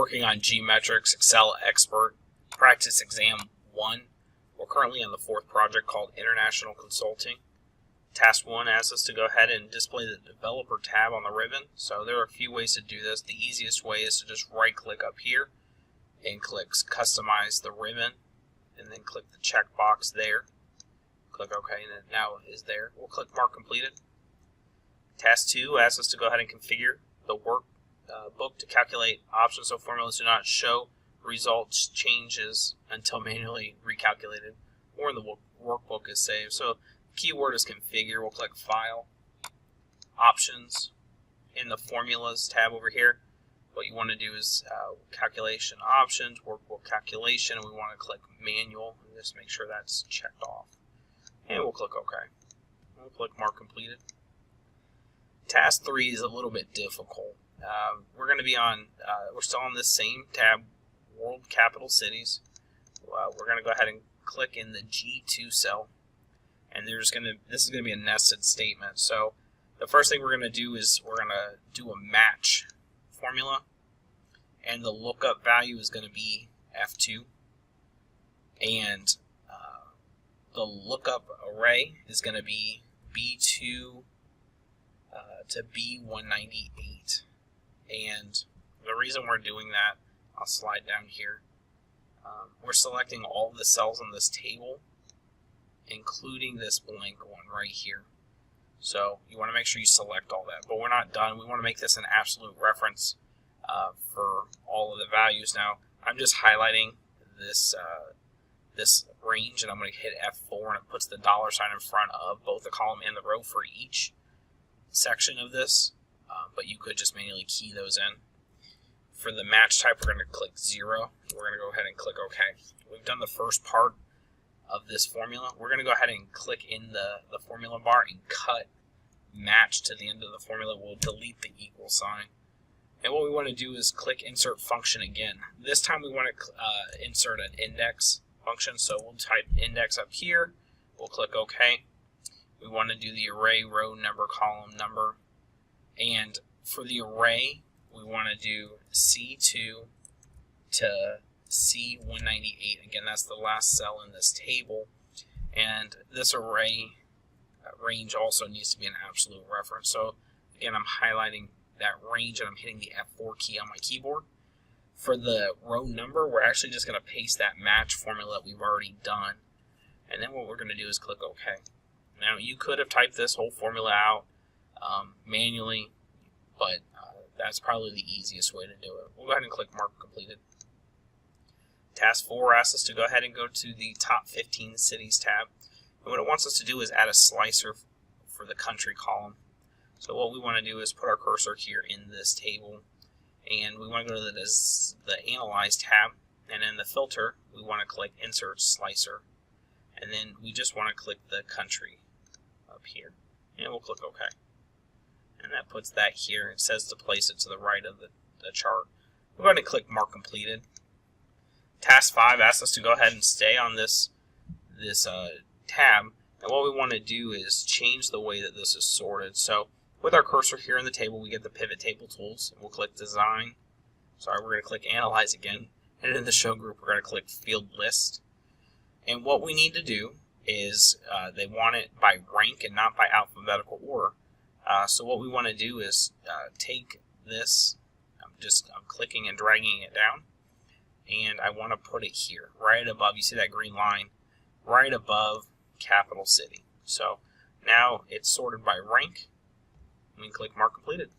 working on GMetrix Excel Expert Practice Exam 1. We're currently on the 4th project called International Consulting. Task 1 asks us to go ahead and display the Developer tab on the ribbon. So there are a few ways to do this. The easiest way is to just right-click up here and click Customize the Ribbon, and then click the checkbox there. Click OK, and it now is there. We'll click Mark Completed. Task 2 asks us to go ahead and configure the workbook to calculate options so formulas do not show results changes until manually recalculated or in the workbook is saved. So the keyword is configure. We'll click File, Options. In the Formulas tab over here, what you want to do is Calculation Options, Workbook Calculation, and we want to click Manual and just make sure that's checked off. And we'll click OK. We'll click Mark Completed. Task 3 is a little bit difficult. We're going to be on, we're still on this same tab, World Capital Cities. We're going to go ahead and click in the G2 cell, and this is going to be a nested statement. So the first thing we're going to do is we're going to do a match formula, and the lookup value is going to be F2, and the lookup array is going to be B2 to B198. And the reason we're doing that, I'll slide down here. We're selecting all of the cells on this table, including this blank one right here. So you want to make sure you select all that. But we're not done. We want to make this an absolute reference for all of the values. Now, I'm just highlighting this this range, and I'm going to hit F4, and it puts the $sign in front of both the column and the row for each section of this. But you could just manually key those in. For the match type, we're going to click 0. We're going to go ahead and click OK. We've done the first part of this formula. We're going to go ahead and click in the formula bar and cut match to the end of the formula. We'll delete the equal sign. And what we want to do is click Insert Function again. This time we want to insert an index function. So we'll type index up here. We'll click OK. We want to do the array row number, column number. And for the array, we want to do C2 to C198. Again, that's the last cell in this table. And this array range also needs to be an absolute reference. So again, I'm highlighting that range and I'm hitting the F4 key on my keyboard. For the row number, we're actually just going to paste that match formula that we've already done. And then what we're going to do is click OK. Now, you could have typed this whole formula out manually, but that's probably the easiest way to do it. We'll go ahead and click Mark Completed. Task 4 asks us to go ahead and go to the Top 15 Cities tab. And what it wants us to do is add a slicer for the country column. So what we want to do is put our cursor here in this table, and we want to go to the Analyze tab, and in the filter, we want to click Insert Slicer. And then we just want to click the country up here, and we'll click OK. And that puts that here. It says to place it to the right of the chart. We're going to click Mark Completed. Task 5 asks us to go ahead and stay on this tab. And what we want to do is change the way that this is sorted. So with our cursor here in the table, we get the pivot table tools. We'll click Design. Sorry, we're going to click Analyze again. And in the show group, we're going to click Field List. And what we need to do is they want it by rank and not by alphabetical order. So what we want to do is take this, I'm clicking and dragging it down, and I want to put it here, right above, you see that green line, right above Capital City. So now it's sorted by rank, and we click Mark Completed.